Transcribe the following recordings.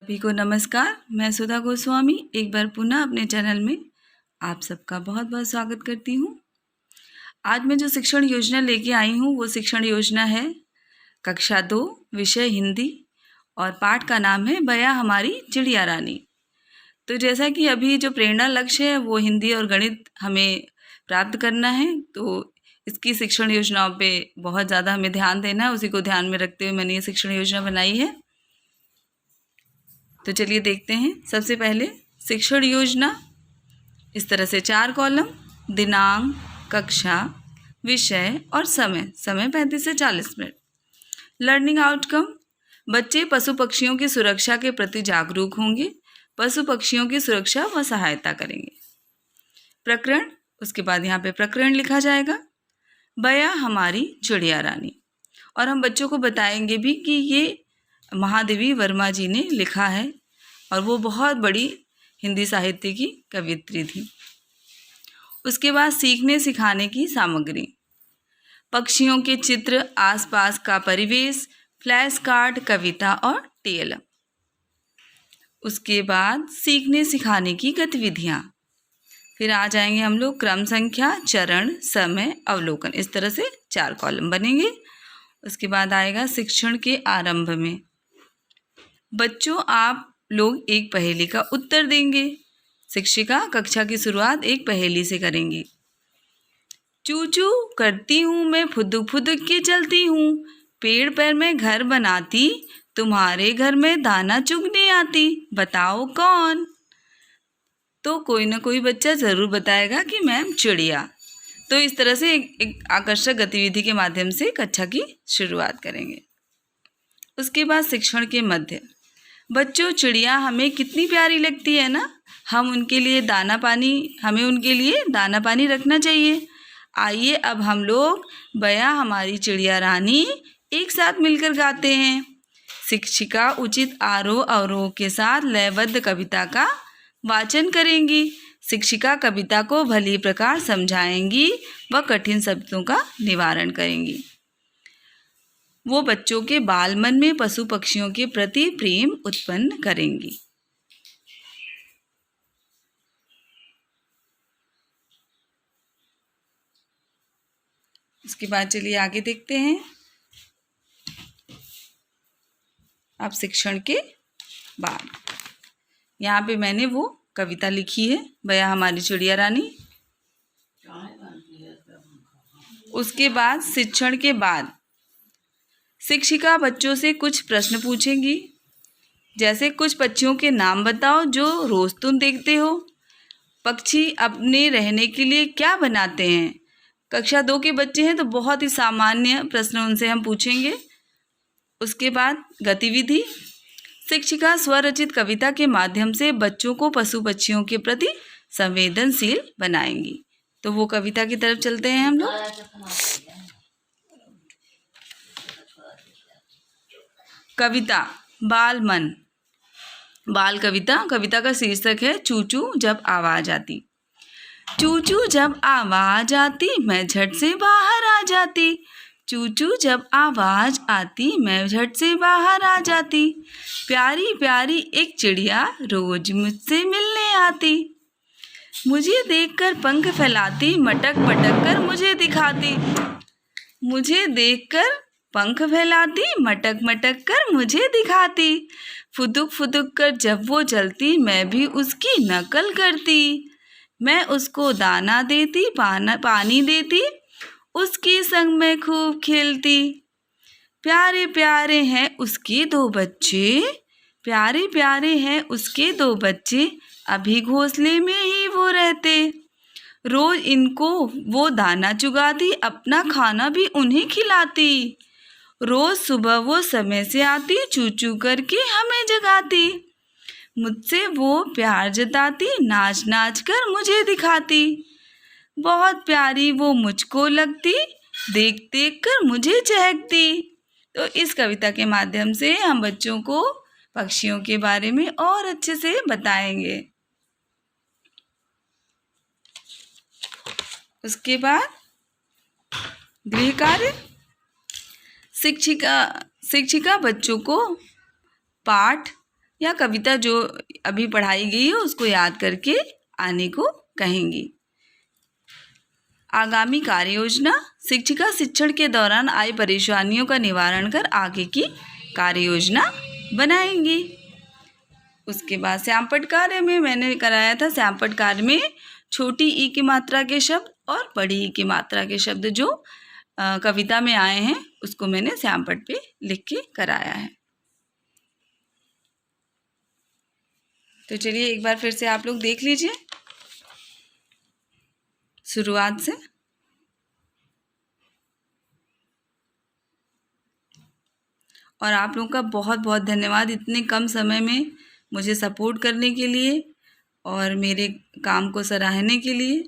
सभी को नमस्कार। मैं सुधा गोस्वामी एक बार पुनः अपने चैनल में आप सबका बहुत बहुत स्वागत करती हूँ। आज मैं जो शिक्षण योजना लेके आई हूँ वो शिक्षण योजना है कक्षा 2 विषय हिंदी और पाठ का नाम है बया हमारी चिड़िया रानी। तो जैसा कि अभी जो प्रेरणा लक्ष्य है वो हिंदी और गणित हमें प्राप्त करना है, तो इसकी शिक्षण योजनाओं पे बहुत ज़्यादा हमें ध्यान देना है। उसी को ध्यान में रखते हुए मैंने ये शिक्षण योजना बनाई है। तो चलिए देखते हैं। सबसे पहले शिक्षण योजना इस तरह से 4 कॉलम, दिनांक, कक्षा, विषय और समय 35 से 40 मिनट। लर्निंग आउटकम, बच्चे पशु पक्षियों की सुरक्षा के प्रति जागरूक होंगे, पशु पक्षियों की सुरक्षा व सहायता करेंगे। प्रकरण, उसके बाद यहाँ पे प्रकरण लिखा जाएगा बया हमारी चिड़िया रानी, और हम बच्चों को बताएंगे भी कि ये महादेवी वर्मा जी ने लिखा है और वो बहुत बड़ी हिंदी साहित्य की कवियत्री थी। उसके बाद सीखने सिखाने की सामग्री, पक्षियों के चित्र, आसपास का परिवेश, फ्लैश कार्ड, कविता और टीएलएम। उसके बाद सीखने सिखाने की गतिविधियाँ, फिर आ जाएंगे हम लोग क्रम संख्या, चरण, समय, अवलोकन। इस तरह से 4 कॉलम बनेंगे। उसके बाद आएगा शिक्षण के आरंभ में, बच्चों आप लोग एक पहेली का उत्तर देंगे। शिक्षिका कक्षा की शुरुआत एक पहेली से करेंगी। चू चू करती हूँ मैं, फुदुक फुदुक के चलती हूँ, पेड़ पर मैं घर बनाती, तुम्हारे घर में दाना चुगने आती, बताओ कौन। तो कोई ना कोई बच्चा ज़रूर बताएगा कि मैम चिड़िया। तो इस तरह से एक आकर्षक गतिविधि के माध्यम से कक्षा की शुरुआत करेंगे। उसके बाद शिक्षण के मध्य, बच्चों चिड़िया हमें कितनी प्यारी लगती है ना, हमें उनके लिए दाना पानी रखना चाहिए। आइए अब हम लोग बया हमारी चिड़िया रानी एक साथ मिलकर गाते हैं। शिक्षिका उचित आरोह अवरोह के साथ लयबद्ध कविता का वाचन करेंगी। शिक्षिका कविता को भली प्रकार समझाएंगी व कठिन शब्दों का निवारण करेंगी। वो बच्चों के बाल मन में पशु पक्षियों के प्रति प्रेम उत्पन्न करेंगी। इसके बाद चलिए आगे देखते हैं। अब शिक्षण के बाद यहाँ पे मैंने वो कविता लिखी है बया हमारी चिड़िया रानी। उसके बाद शिक्षण के बाद शिक्षिका बच्चों से कुछ प्रश्न पूछेंगी, जैसे कुछ पक्षियों के नाम बताओ जो रोज़ तुम देखते हो। पक्षी अपने रहने के लिए क्या बनाते हैं। कक्षा 2 के बच्चे हैं तो बहुत ही सामान्य प्रश्न उनसे हम पूछेंगे। उसके बाद गतिविधि, शिक्षिका स्वरचित कविता के माध्यम से बच्चों को पशु पक्षियों के प्रति संवेदनशील बनाएंगी। तो वो कविता की तरफ चलते हैं हम लोग। कविता बाल मन, बाल कविता का शीर्षक है चू चू जब आवाज़ आती। चू चू जब आवाज़ आती मैं झट से बाहर आ जाती, चू चू जब आवाज़ आती मैं झट से बाहर आ जाती, प्यारी प्यारी एक चिड़िया रोज मुझसे मिलने आती, मुझे देखकर पंख फैलाती, मटक मटक कर मुझे दिखाती, मुझे देखकर पंख फैलाती, मटक मटक कर मुझे दिखाती, फुदुक फुदुक कर जब वो चलती मैं भी उसकी नकल करती, मैं उसको दाना देती, पानी देती, उसके संग में खूब खेलती, प्यारे प्यारे हैं उसके 2 बच्चे, प्यारे प्यारे हैं उसके 2 बच्चे, अभी घोंसले में ही वो रहते, रोज इनको वो दाना चुगाती, अपना खाना भी उन्हें खिलाती, रोज सुबह वो समय से आती, चू चू करके हमें जगाती, मुझसे वो प्यार जताती, नाच नाच कर मुझे दिखाती, बहुत प्यारी वो मुझको लगती, देख देख कर मुझे चहकती। तो इस कविता के माध्यम से हम बच्चों को पक्षियों के बारे में और अच्छे से बताएंगे। उसके बाद गृह कार्य, शिक्षिका बच्चों को पाठ या कविता जो अभी पढ़ाई गई है उसको याद करके आने को कहेंगी। आगामी कार्य योजना, शिक्षिका शिक्षण के दौरान आई परेशानियों का निवारण कर आगे की कार्य योजना बनाएंगी। उसके बाद श्यामपट्ट कार्य में मैंने कराया था, श्यामपट्ट कार्य में छोटी ई की मात्रा के शब्द और बड़ी ई की मात्रा के शब्द जो कविता में आए हैं उसको मैंने श्यामपट्ट पे लिख के कराया है। तो चलिए एक बार फिर से आप लोग देख लीजिए शुरुआत से। और आप लोगों का बहुत बहुत धन्यवाद इतने कम समय में मुझे सपोर्ट करने के लिए और मेरे काम को सराहने के लिए।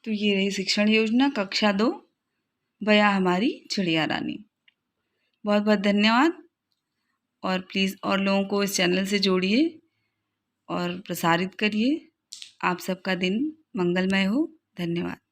तो ये रही शिक्षण योजना कक्षा 2, भैया हमारी चिड़िया रानी। बहुत बहुत धन्यवाद। और प्लीज़ और लोगों को इस चैनल से जोड़िए और प्रसारित करिए। आप सबका दिन मंगलमय हो। धन्यवाद।